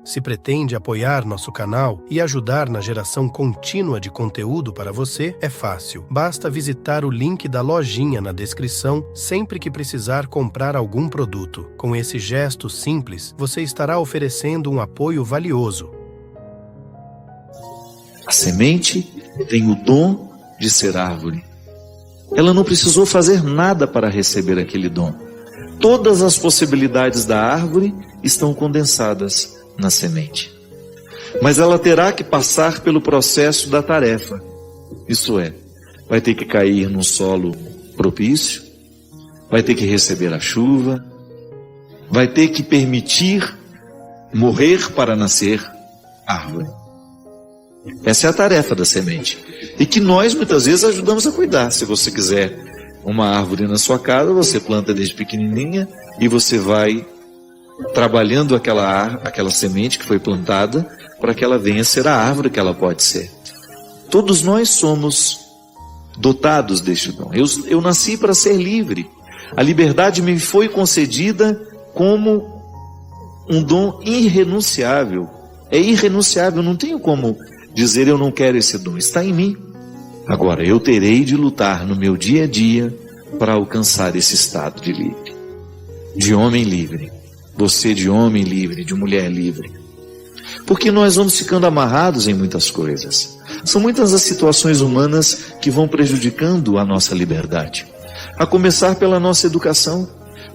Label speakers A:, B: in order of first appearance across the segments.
A: Se pretende apoiar nosso canal e ajudar na geração contínua de conteúdo para você, é fácil. Basta visitar o link da lojinha na descrição sempre que precisar comprar algum produto. Com esse gesto simples, você estará oferecendo um apoio valioso.
B: A semente tem o dom de ser árvore. Ela não precisou fazer nada para receber aquele dom. Todas as possibilidades da árvore estão condensadas na semente. Mas ela terá que passar pelo processo da tarefa. Isto é, vai ter que cair num solo propício, vai ter que receber a chuva, vai ter que permitir morrer para nascer árvore. Essa é a tarefa da semente. E que nós muitas vezes ajudamos a cuidar. Se você quiser uma árvore na sua casa, você planta desde pequenininha e você vai trabalhando aquela semente que foi plantada para que ela venha a ser a árvore que ela pode ser. Todos nós somos dotados deste dom. Eu nasci para ser livre. A liberdade me foi concedida como um dom irrenunciável. É irrenunciável, não tenho como dizer eu não quero esse dom, está em mim. Agora, eu terei de lutar no meu dia a dia para alcançar esse estado de livre, de homem livre. Você de homem livre, de mulher livre. Porque nós vamos ficando amarrados em muitas coisas. São muitas as situações humanas que vão prejudicando a nossa liberdade. A começar pela nossa educação.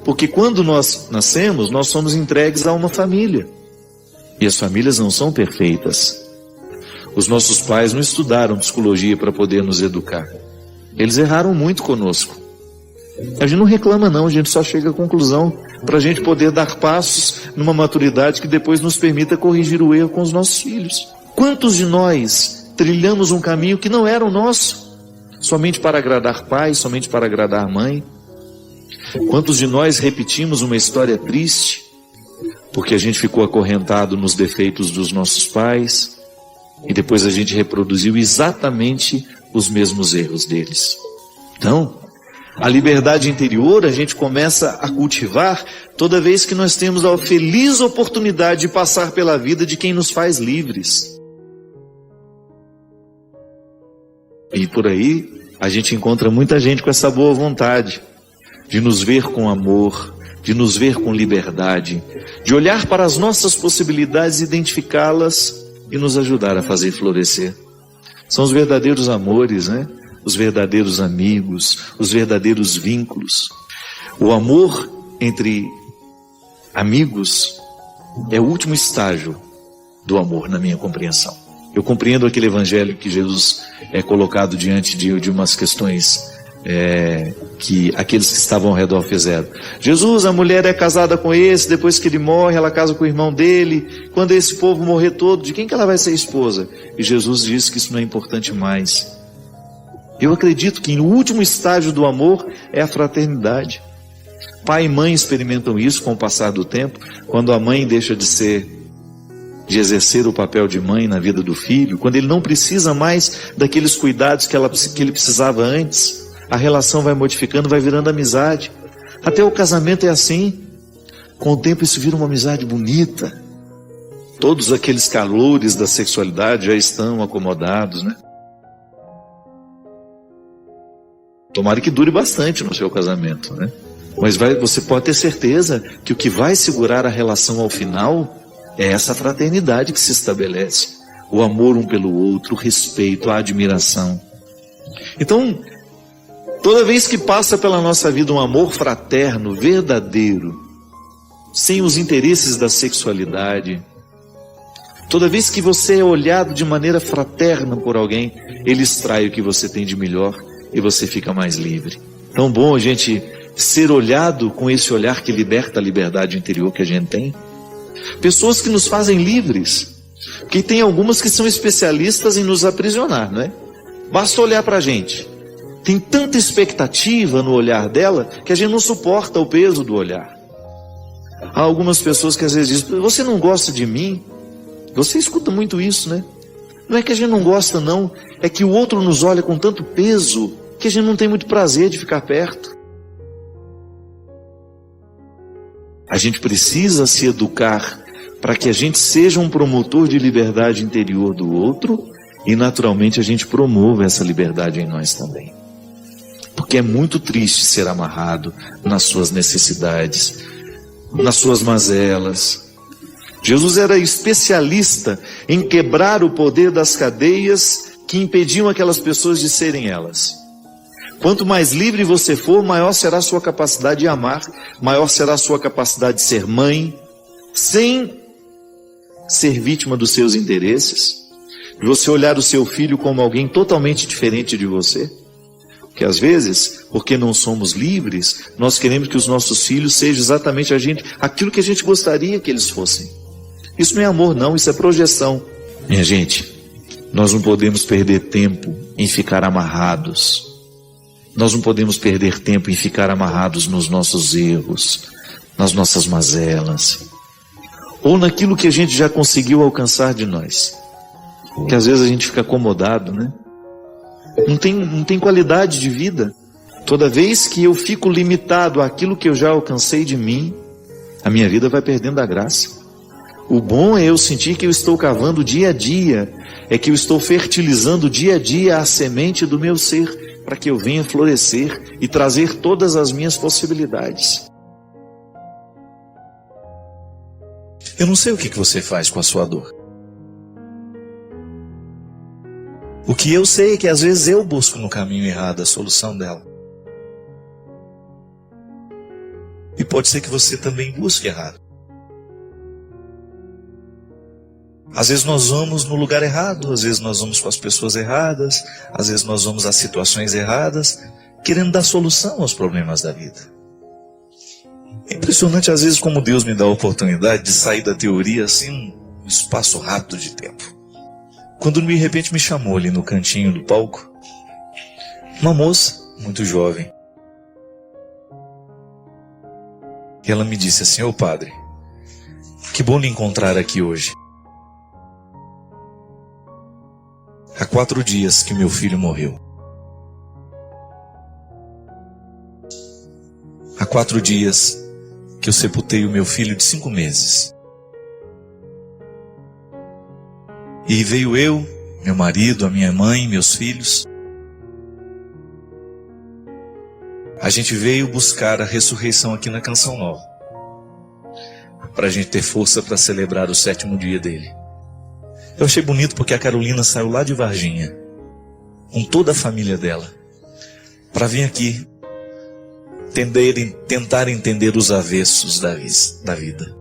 B: Porque quando nós nascemos, nós somos entregues a uma família. E as famílias não são perfeitas. Os nossos pais não estudaram psicologia para poder nos educar. Eles erraram muito conosco. A gente não reclama não, a gente só chega à conclusão para a gente poder dar passos numa maturidade que depois nos permita corrigir o erro com os nossos filhos. Quantos de nós trilhamos um caminho que não era o nosso, somente para agradar pai, somente para agradar mãe? Quantos de nós repetimos uma história triste, porque a gente ficou acorrentado nos defeitos dos nossos pais, e depois a gente reproduziu exatamente os mesmos erros deles? Então, a liberdade interior a gente começa a cultivar toda vez que nós temos a feliz oportunidade de passar pela vida de quem nos faz livres. E por aí a gente encontra muita gente com essa boa vontade de nos ver com amor, de nos ver com liberdade, de olhar para as nossas possibilidades, identificá-las e nos ajudar a fazer florescer. São os verdadeiros amores, né? Os verdadeiros amigos, os verdadeiros vínculos. O amor entre amigos é o último estágio do amor, na minha compreensão. Eu compreendo aquele evangelho que Jesus é colocado diante de umas questões que aqueles que estavam ao redor fizeram. Jesus, a mulher é casada com esse, depois que ele morre, ela casa com o irmão dele. Quando esse povo morrer todo, de quem que ela vai ser esposa? E Jesus diz que isso não é importante mais. Eu acredito que o último estágio do amor é a fraternidade. Pai e mãe experimentam isso com o passar do tempo, quando a mãe deixa de exercer o papel de mãe na vida do filho, quando ele não precisa mais daqueles cuidados que ele precisava antes, a relação vai modificando, vai virando amizade. Até o casamento é assim. Com o tempo isso vira uma amizade bonita. Todos aqueles calores da sexualidade já estão acomodados, né? Tomara que dure bastante no seu casamento, né? Mas você pode ter certeza que o que vai segurar a relação ao final é essa fraternidade que se estabelece. O amor um pelo outro, o respeito, a admiração. Então, toda vez que passa pela nossa vida um amor fraterno, verdadeiro, sem os interesses da sexualidade, toda vez que você é olhado de maneira fraterna por alguém, ele extrai o que você tem de melhor e você fica mais livre. Tão bom a gente ser olhado com esse olhar que liberta a liberdade interior que a gente tem. Pessoas que nos fazem livres, porque tem algumas que são especialistas em nos aprisionar, não é? Basta olhar para a gente. Tem tanta expectativa no olhar dela que a gente não suporta o peso do olhar. Há algumas pessoas que às vezes dizem: você não gosta de mim? Você escuta muito isso, né? Não é que a gente não gosta não, é que o outro nos olha com tanto peso que a gente não tem muito prazer de ficar perto. A gente precisa se educar para que a gente seja um promotor de liberdade interior do outro e naturalmente a gente promova essa liberdade em nós também. Porque é muito triste ser amarrado nas suas necessidades, nas suas mazelas. Jesus era especialista em quebrar o poder das cadeias que impediam aquelas pessoas de serem elas. Quanto mais livre você for, maior será a sua capacidade de amar, maior será a sua capacidade de ser mãe, sem ser vítima dos seus interesses, de você olhar o seu filho como alguém totalmente diferente de você. Porque às vezes, porque não somos livres, nós queremos que os nossos filhos sejam exatamente aquilo que a gente gostaria que eles fossem. Isso não é amor não, isso é projeção. Minha gente, nós não podemos perder tempo em ficar amarrados. Nós não podemos perder tempo em ficar amarrados nos nossos erros, nas nossas mazelas, ou naquilo que a gente já conseguiu alcançar de nós. Porque às vezes a gente fica acomodado, né? Não tem qualidade de vida. Toda vez que eu fico limitado àquilo que eu já alcancei de mim, a minha vida vai perdendo a graça. O bom é eu sentir que eu estou cavando dia a dia, é que eu estou fertilizando dia a dia a semente do meu ser, para que eu venha florescer e trazer todas as minhas possibilidades. Eu não sei o que você faz com a sua dor. O que eu sei é que às vezes eu busco no caminho errado a solução dela. E pode ser que você também busque errado. Às vezes nós vamos no lugar errado, às vezes nós vamos com as pessoas erradas, às vezes nós vamos às situações erradas, querendo dar solução aos problemas da vida. É impressionante às vezes como Deus me dá a oportunidade de sair da teoria assim, um espaço rápido de tempo. Quando de repente me chamou ali no cantinho do palco, uma moça muito jovem. E ela me disse assim: ô padre, que bom lhe encontrar aqui hoje. Há 4 dias que meu filho morreu. Há 4 dias que eu sepultei o meu filho de 5 meses. E veio eu, meu marido, a minha mãe, meus filhos. A gente veio buscar a ressurreição aqui na Canção Nova, para a gente ter força para celebrar o 7º dia dele. Eu achei bonito porque a Carolina saiu lá de Varginha, com toda a família dela, para vir aqui tentar entender os avessos da vida.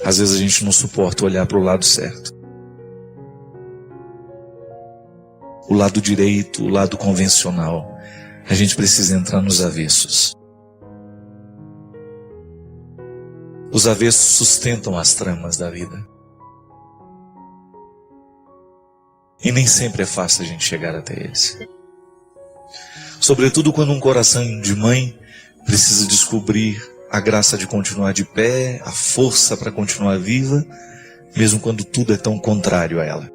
B: Às vezes a gente não suporta olhar para o lado certo. O lado direito, o lado convencional. A gente precisa entrar nos avessos. Os avessos sustentam as tramas da vida. E nem sempre é fácil a gente chegar até eles. Sobretudo quando um coração de mãe precisa descobrir a graça de continuar de pé, a força para continuar viva, mesmo quando tudo é tão contrário a ela.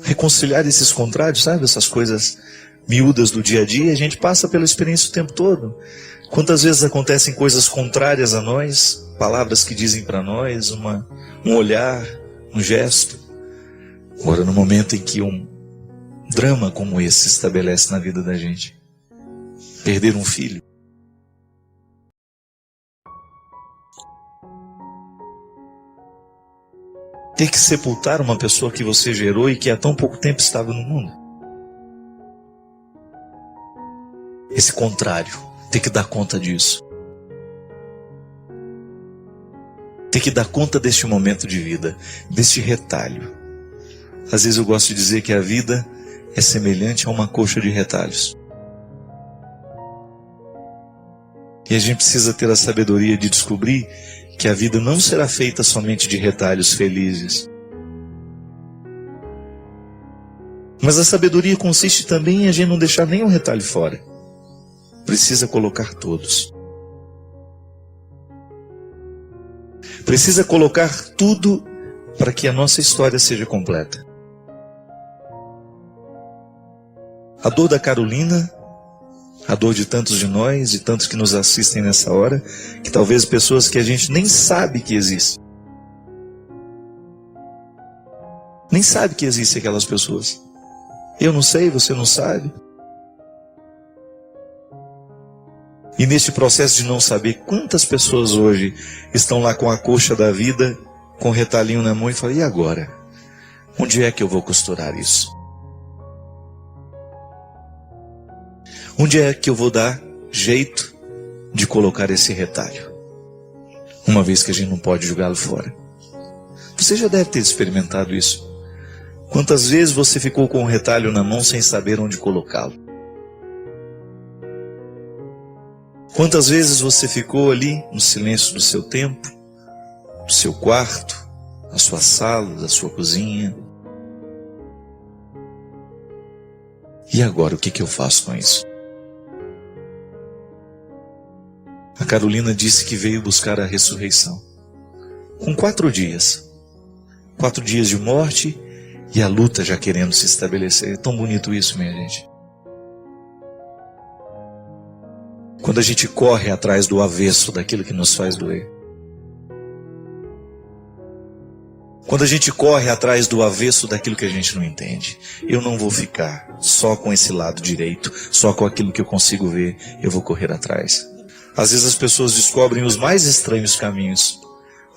B: Reconciliar esses contrários, sabe? Essas coisas miúdas do dia a dia, a gente passa pela experiência o tempo todo. Quantas vezes acontecem coisas contrárias a nós, palavras que dizem para nós, um olhar, um gesto. Agora, no momento em que um drama como esse se estabelece na vida da gente, perder um filho, ter que sepultar uma pessoa que você gerou e que há tão pouco tempo estava no mundo. Esse contrário, ter que dar conta disso. Ter que dar conta deste momento de vida, deste retalho. Às vezes eu gosto de dizer que a vida é semelhante a uma coxa de retalhos. E a gente precisa ter a sabedoria de descobrir que a vida não será feita somente de retalhos felizes. Mas a sabedoria consiste também em a gente não deixar nenhum retalho fora. Precisa colocar todos. Precisa colocar tudo para que a nossa história seja completa. A dor da Carolina, a dor de tantos de nós e tantos que nos assistem nessa hora, que talvez pessoas que a gente nem sabe que existem. Nem sabe que existem aquelas pessoas. Eu não sei, você não sabe. E neste processo de não saber, quantas pessoas hoje estão lá com a coxa da vida, com o retalhinho na mão e falam, e agora? Onde é que eu vou costurar isso? Onde é que eu vou dar jeito de colocar esse retalho? Uma vez que a gente não pode jogá-lo fora. Você já deve ter experimentado isso. Quantas vezes você ficou com o retalho na mão sem saber onde colocá-lo? Quantas vezes você ficou ali no silêncio do seu tempo, do seu quarto, na sua sala, da sua cozinha? E agora, o que eu faço com isso? A Carolina disse que veio buscar a ressurreição. Com 4 dias. 4 dias de morte e a luta já querendo se estabelecer. É tão bonito isso, minha gente. Quando a gente corre atrás do avesso daquilo que nos faz doer. Quando a gente corre atrás do avesso daquilo que a gente não entende. Eu não vou ficar só com esse lado direito, só com aquilo que eu consigo ver. Eu vou correr atrás. Às vezes as pessoas descobrem os mais estranhos caminhos.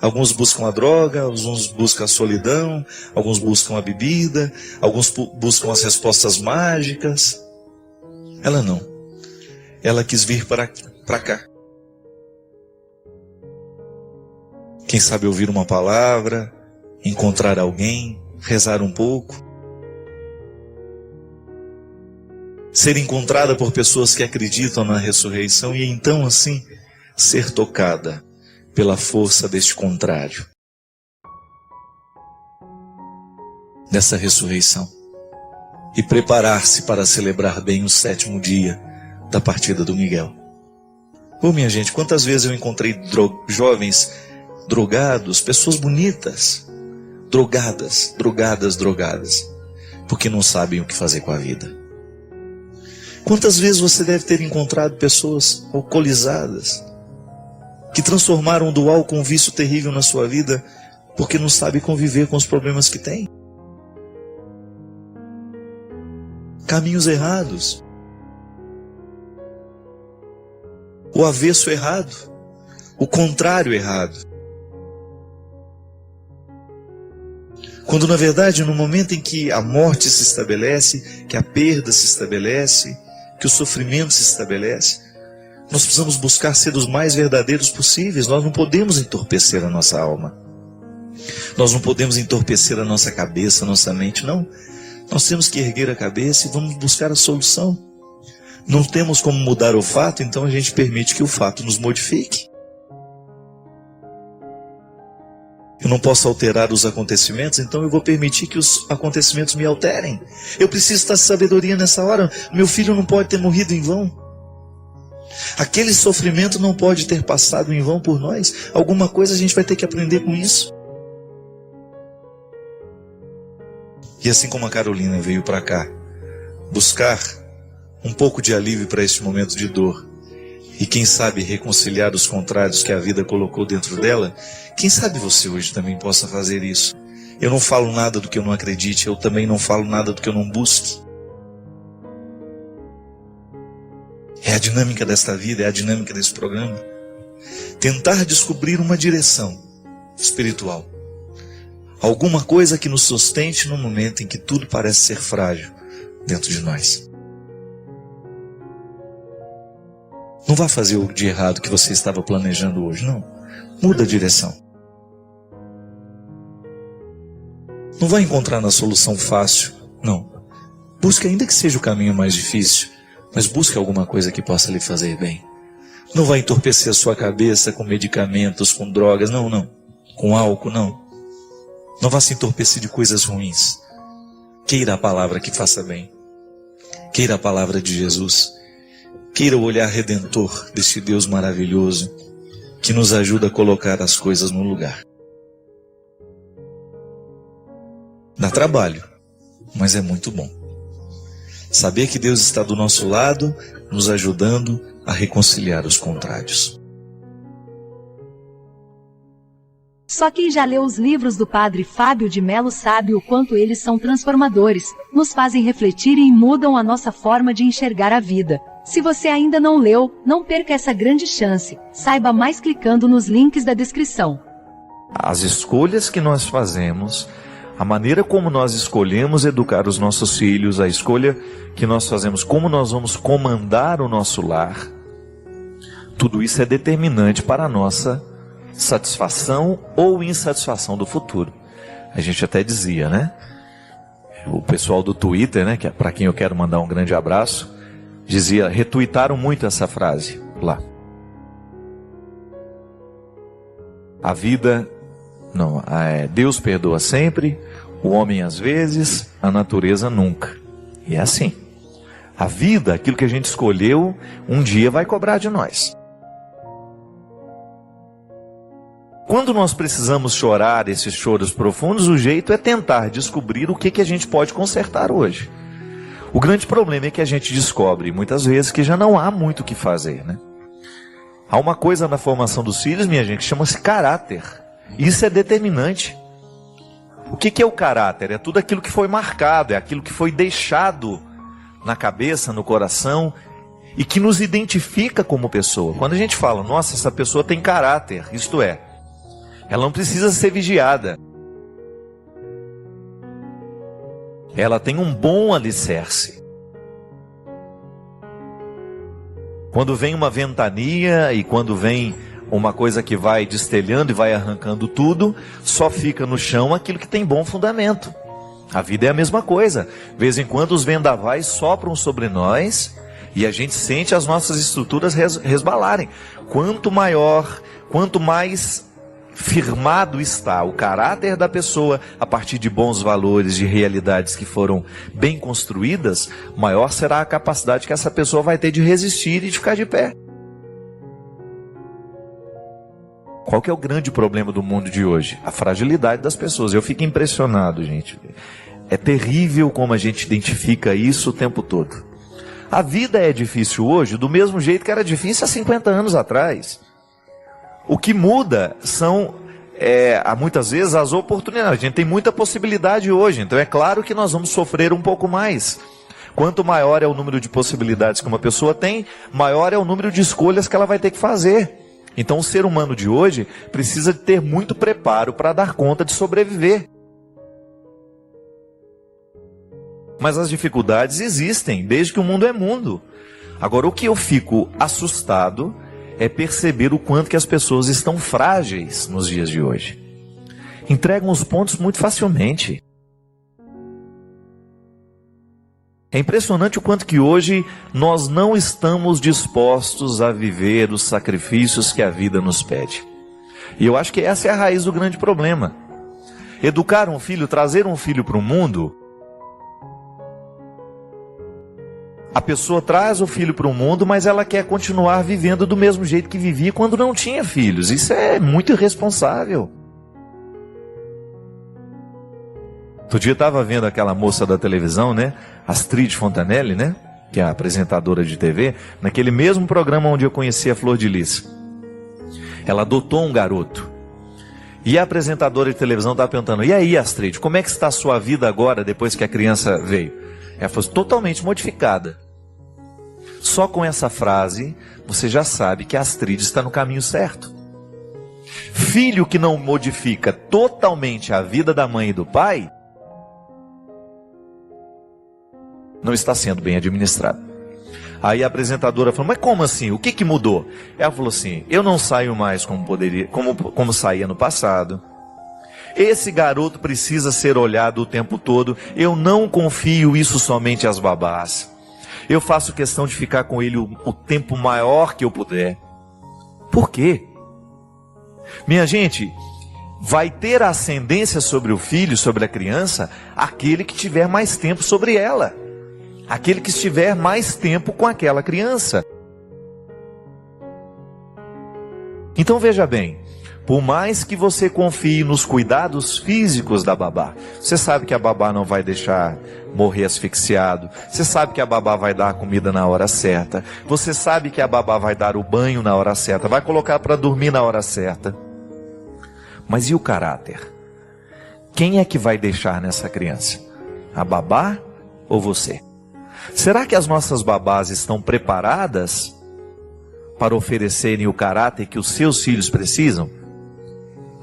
B: Alguns buscam a droga, alguns buscam a solidão, alguns buscam a bebida, alguns buscam as respostas mágicas. Ela não. Ela quis vir para cá. Quem sabe ouvir uma palavra, encontrar alguém, rezar um pouco. Ser encontrada por pessoas que acreditam na ressurreição e então assim ser tocada pela força deste contrário. Dessa ressurreição. E preparar-se para celebrar bem o 7º dia da partida do Miguel. Minha gente, quantas vezes eu encontrei jovens drogados, pessoas bonitas, drogadas, porque não sabem o que fazer com a vida. Quantas vezes você deve ter encontrado pessoas alcoolizadas, que transformaram do álcool um vício terrível na sua vida, porque não sabem conviver com os problemas que têm. Caminhos errados. O avesso errado. O contrário errado. Quando na verdade, no momento em que a morte se estabelece, que a perda se estabelece, que o sofrimento se estabelece, nós precisamos buscar ser os mais verdadeiros possíveis. Nós não podemos entorpecer a nossa alma. Nós não podemos entorpecer a nossa cabeça, a nossa mente, não. Nós temos que erguer a cabeça e vamos buscar a solução. Não temos como mudar o fato, então a gente permite que o fato nos modifique. Eu não posso alterar os acontecimentos, então eu vou permitir que os acontecimentos me alterem. Eu preciso estar sabedoria nessa hora. Meu filho não pode ter morrido em vão. Aquele sofrimento não pode ter passado em vão por nós. Alguma coisa a gente vai ter que aprender com isso. E assim como a Carolina veio para cá, buscar um pouco de alívio para este momento de dor, e quem sabe reconciliar os contrários que a vida colocou dentro dela, quem sabe você hoje também possa fazer isso. Eu não falo nada do que eu não acredite, eu também não falo nada do que eu não busque. É a dinâmica desta vida, é a dinâmica desse programa. Tentar descobrir uma direção espiritual. Alguma coisa que nos sustente no momento em que tudo parece ser frágil dentro de nós. Não vá fazer o de errado que você estava planejando hoje, não. Muda a direção. Não vai encontrar na solução fácil, não. Busque ainda que seja o caminho mais difícil, mas busque alguma coisa que possa lhe fazer bem. Não vai entorpecer a sua cabeça com medicamentos, com drogas, não. Com álcool, não. Não vá se entorpecer de coisas ruins. Queira a palavra que faça bem. Queira a palavra de Jesus. Queira o olhar redentor deste Deus maravilhoso que nos ajuda a colocar as coisas no lugar. Dá trabalho, mas é muito bom. Saber que Deus está do nosso lado, nos ajudando a reconciliar os contrários.
C: Só quem já leu os livros do Padre Fábio de Melo sabe o quanto eles são transformadores, nos fazem refletir e mudam a nossa forma de enxergar a vida. Se você ainda não leu, não perca essa grande chance. Saiba mais clicando nos links da descrição.
B: As escolhas que nós fazemos, a maneira como nós escolhemos educar os nossos filhos, a escolha que nós fazemos, como nós vamos comandar o nosso lar, tudo isso é determinante para a nossa satisfação ou insatisfação do futuro. A gente até dizia, né? O pessoal do Twitter, né? Que é para quem eu quero mandar um grande abraço, dizia, retuitaram muito essa frase lá. A vida, não, Deus perdoa sempre, o homem às vezes, a natureza nunca. E é assim. A vida, aquilo que a gente escolheu, um dia vai cobrar de nós. Quando nós precisamos chorar esses choros profundos, o jeito é tentar descobrir o que a gente pode consertar hoje. O grande problema é que a gente descobre, muitas vezes, que já não há muito o que fazer, né? Há uma coisa na formação dos filhos, minha gente, que chama-se caráter. Isso é determinante. O que é o caráter? É tudo aquilo que foi marcado, é aquilo que foi deixado na cabeça, no coração, e que nos identifica como pessoa. Quando a gente fala, nossa, essa pessoa tem caráter, isto é, ela não precisa ser vigiada. Ela tem um bom alicerce. Quando vem uma ventania e quando vem uma coisa que vai destelhando e vai arrancando tudo, só fica no chão aquilo que tem bom fundamento. A vida é a mesma coisa. De vez em quando os vendavais sopram sobre nós e a gente sente as nossas estruturas resbalarem. Quanto mais firmado está o caráter da pessoa a partir de bons valores, de realidades que foram bem construídas, maior será a capacidade que essa pessoa vai ter de resistir e de ficar de pé. Qual que é o grande problema do mundo de hoje? A fragilidade das pessoas. Eu fico impressionado, gente. É terrível como a gente identifica isso o tempo todo. A vida é difícil hoje do mesmo jeito que era difícil há 50 anos atrás. O que muda são, muitas vezes, as oportunidades. A gente tem muita possibilidade hoje, então é claro que nós vamos sofrer um pouco mais. Quanto maior é o número de possibilidades que uma pessoa tem, maior é o número de escolhas que ela vai ter que fazer. Então o ser humano de hoje precisa ter muito preparo para dar conta de sobreviver. Mas as dificuldades existem, desde que o mundo é mundo. Agora, o que eu fico assustado é perceber o quanto que as pessoas estão frágeis nos dias de hoje. Entregam os pontos muito facilmente. É impressionante o quanto que hoje nós não estamos dispostos a viver os sacrifícios que a vida nos pede. E eu acho que essa é a raiz do grande problema. Educar um filho, trazer um filho para o mundo, a pessoa traz o filho para o mundo, mas ela quer continuar vivendo do mesmo jeito que vivia quando não tinha filhos. Isso é muito irresponsável. Outro dia eu estava vendo aquela moça da televisão, né? Astrid Fontanelli, né? Que é a apresentadora de TV, naquele mesmo programa onde eu conheci a Flor de Lis. Ela adotou um garoto. E a apresentadora de televisão estava perguntando, e aí, Astrid, como é que está a sua vida agora, depois que a criança veio? Ela falou, totalmente modificada. Só com essa frase, você já sabe que a Astrid está no caminho certo. Filho que não modifica totalmente a vida da mãe e do pai, não está sendo bem administrado. Aí a apresentadora falou, mas como assim? O que mudou? Ela falou assim, eu não saio mais como saía no passado. Esse garoto precisa ser olhado o tempo todo. Eu não confio isso somente às babás. Eu faço questão de ficar com ele o tempo maior que eu puder. Por quê? Minha gente, vai ter ascendência sobre o filho, sobre a criança, aquele que tiver mais tempo sobre ela. Aquele que estiver mais tempo com aquela criança. Então veja bem, Por mais que você confie nos cuidados físicos da babá, você sabe que a babá não vai deixar morrer asfixiado, você sabe que a babá vai dar a comida na hora certa, você sabe que a babá vai dar o banho na hora certa, vai colocar para dormir na hora certa. Mas e o caráter? Quem é que vai deixar nessa criança? A babá ou você? Será que as nossas babás estão preparadas para oferecerem o caráter que os seus filhos precisam?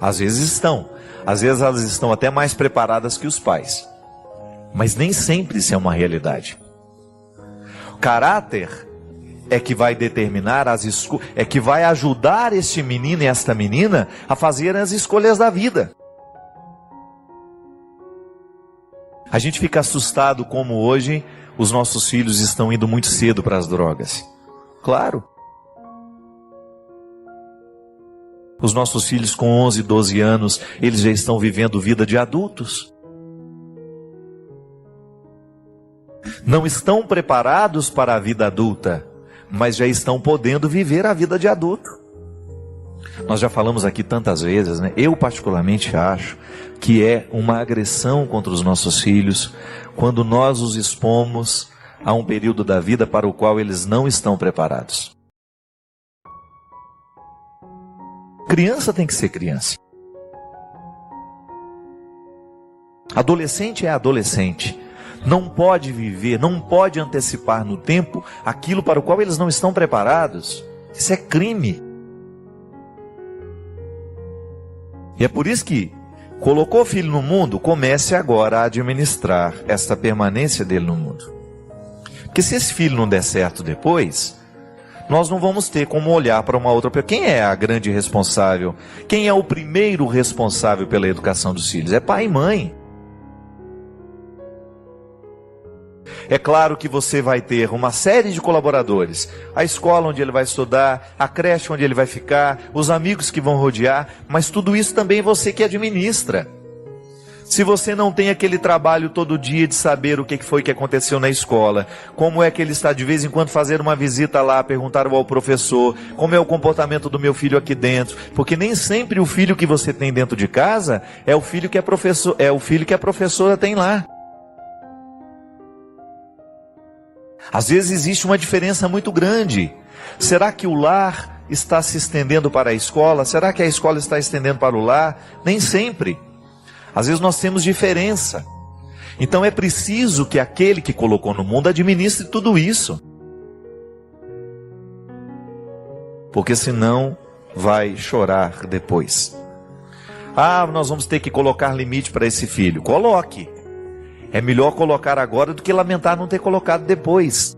B: Às vezes estão. Às vezes elas estão até mais preparadas que os pais. Mas nem sempre isso é uma realidade. O caráter é que vai determinar é que vai ajudar este menino e esta menina a fazer as escolhas da vida. A gente fica assustado como hoje os nossos filhos estão indo muito cedo para as drogas. Claro. Os nossos filhos com 11, 12 anos, eles já estão vivendo vida de adultos. Não estão preparados para a vida adulta, mas já estão podendo viver a vida de adulto. Nós já falamos aqui tantas vezes, né? Eu particularmente acho que é uma agressão contra os nossos filhos quando nós os expomos a um período da vida para o qual eles não estão preparados. Criança tem que ser criança. Adolescente é adolescente. Não pode viver, não pode antecipar no tempo aquilo para o qual eles não estão preparados. Isso é crime. E é por isso que colocou o filho no mundo, comece agora a administrar esta permanência dele no mundo. Porque se esse filho não der certo depois, nós não vamos ter como olhar para uma outra pessoa. Quem é a grande responsável? Quem é o primeiro responsável pela educação dos filhos? É pai e mãe. É claro que você vai ter uma série de colaboradores. A escola onde ele vai estudar, a creche onde ele vai ficar, os amigos que vão rodear, mas tudo isso também você que administra. Se você não tem aquele trabalho todo dia de saber o que foi que aconteceu na escola, como é que ele está de vez em quando fazer uma visita lá, perguntar ao professor, como é o comportamento do meu filho aqui dentro, porque nem sempre o filho que você tem dentro de casa é o filho que a professora tem lá. Às vezes existe uma diferença muito grande. Será que o lar está se estendendo para a escola? Será que a escola está estendendo para o lar? Nem sempre. Às vezes nós temos diferença. Então é preciso que aquele que colocou no mundo administre tudo isso. Porque senão vai chorar depois. Nós vamos ter que colocar limite para esse filho. Coloque. É melhor colocar agora do que lamentar não ter colocado depois.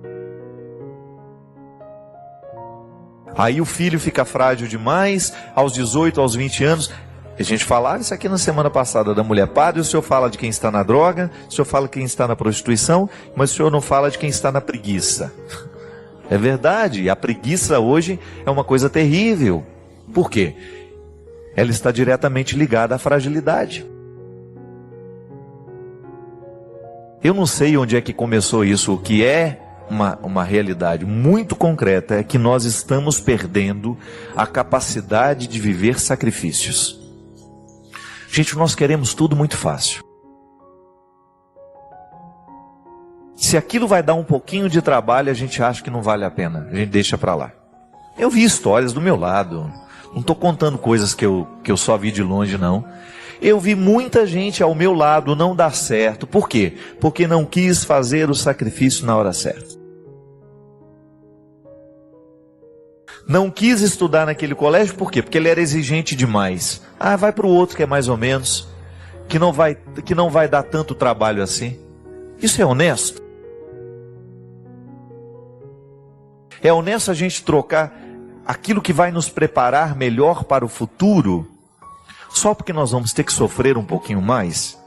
B: Aí o filho fica frágil demais, aos 18, aos 20 anos. A gente falava isso aqui na semana passada da mulher. Padre, o senhor fala de quem está na droga, o senhor fala de quem está na prostituição, mas o senhor não fala de quem está na preguiça. É verdade, a preguiça hoje é uma coisa terrível. Por quê? Ela está diretamente ligada à fragilidade. Eu não sei onde é que começou isso. O que é uma realidade muito concreta é que nós estamos perdendo a capacidade de viver sacrifícios. Gente, nós queremos tudo muito fácil. Se aquilo vai dar um pouquinho de trabalho, a gente acha que não vale a pena. A gente deixa para lá. Eu vi histórias do meu lado. Não estou contando coisas que eu só vi de longe, não. Eu vi muita gente ao meu lado não dar certo. Por quê? Porque não quis fazer o sacrifício na hora certa. Não quis estudar naquele colégio, por quê? Porque ele era exigente demais. Vai para o outro que é mais ou menos, que não vai dar tanto trabalho assim. Isso é honesto? É honesto a gente trocar aquilo que vai nos preparar melhor para o futuro, só porque nós vamos ter que sofrer um pouquinho mais?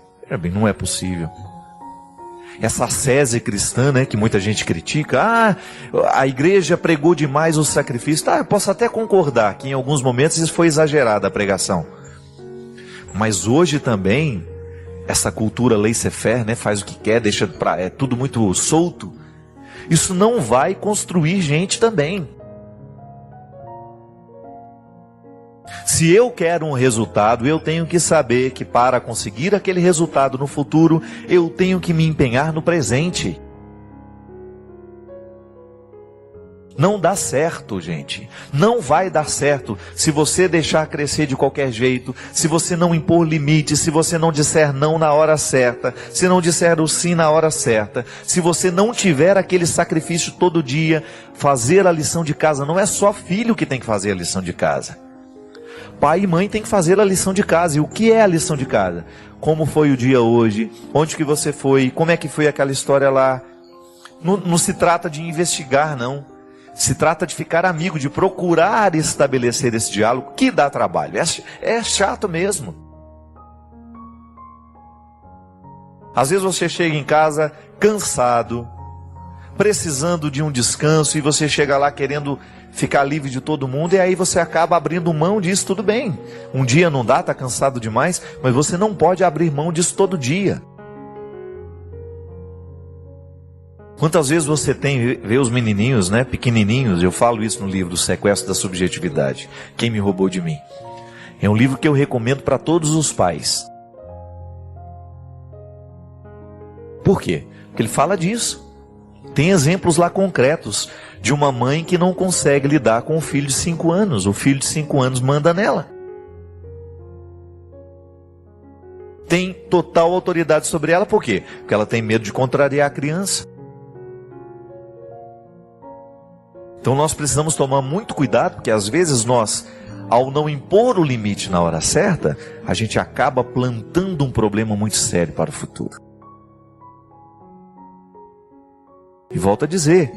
B: Não é possível. Essa ascese cristã, né, que muita gente critica, a igreja pregou demais o sacrifício. Eu posso até concordar que em alguns momentos isso foi exagerada a pregação. Mas hoje também, essa cultura laissez-faire, né, faz o que quer, é tudo muito solto. Isso não vai construir gente também. Se eu quero um resultado, eu tenho que saber que para conseguir aquele resultado no futuro, eu tenho que me empenhar no presente. Não dá certo, gente. Não vai dar certo se você deixar crescer de qualquer jeito, se você não impor limites, se você não disser não na hora certa, se não disser o sim na hora certa, se você não tiver aquele sacrifício todo dia, fazer a lição de casa. Não é só filho que tem que fazer a lição de casa. Pai e mãe tem que fazer a lição de casa. E o que é a lição de casa? Como foi o dia hoje? Onde que você foi? Como é que foi aquela história lá? Não se trata de investigar, não. Se trata de ficar amigo, de procurar estabelecer esse diálogo, que dá trabalho. É chato mesmo. Às vezes você chega em casa cansado, precisando de um descanso, e você chega lá querendo ficar livre de todo mundo, e aí você acaba abrindo mão disso. Tudo bem, um dia não dá, está cansado demais, mas você não pode abrir mão disso todo dia. Quantas vezes você vê os menininhos, né, pequenininhos, eu falo isso no livro O Sequestro da Subjetividade, Quem Me Roubou de Mim. É um livro que eu recomendo para todos os pais. Por quê? Porque ele fala disso. Tem exemplos lá concretos de uma mãe que não consegue lidar com o filho de 5 anos. O filho de 5 anos manda nela. Tem total autoridade sobre ela, por quê? Porque ela tem medo de contrariar a criança. Então nós precisamos tomar muito cuidado, porque às vezes nós, ao não impor o limite na hora certa, a gente acaba plantando um problema muito sério para o futuro. E volto a dizer,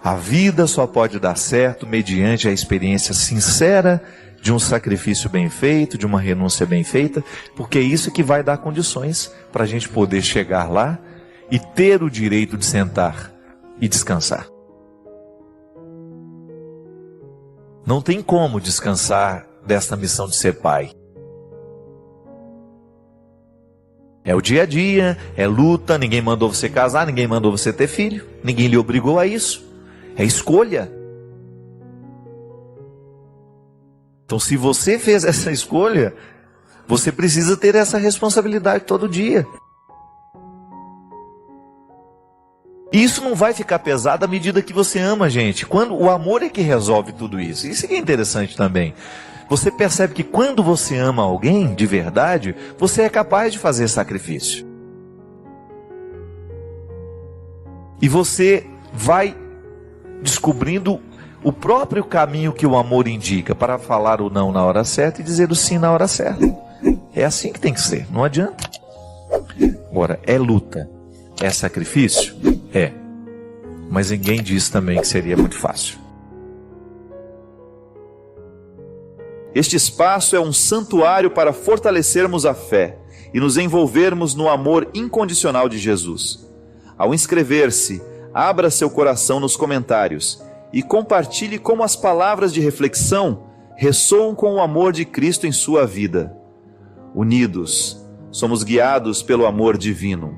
B: a vida só pode dar certo mediante a experiência sincera de um sacrifício bem feito, de uma renúncia bem feita, porque é isso que vai dar condições para a gente poder chegar lá e ter o direito de sentar e descansar. Não tem como descansar desta missão de ser pai. É o dia a dia, é luta, ninguém mandou você casar, ninguém mandou você ter filho, ninguém lhe obrigou a isso. É escolha. Então, se você fez essa escolha, você precisa ter essa responsabilidade todo dia. E isso não vai ficar pesado à medida que você ama, gente. Quando o amor é que resolve tudo isso. Isso que é interessante também. Você percebe que quando você ama alguém de verdade, você é capaz de fazer sacrifício. E você vai descobrindo o próprio caminho que o amor indica para falar o não na hora certa e dizer o sim na hora certa. É assim que tem que ser, não adianta. Agora, é luta, é sacrifício? É. Mas ninguém diz também que seria muito fácil.
D: Este espaço é um santuário para fortalecermos a fé e nos envolvermos no amor incondicional de Jesus. Ao inscrever-se, abra seu coração nos comentários e compartilhe como as palavras de reflexão ressoam com o amor de Cristo em sua vida. Unidos, somos guiados pelo amor divino.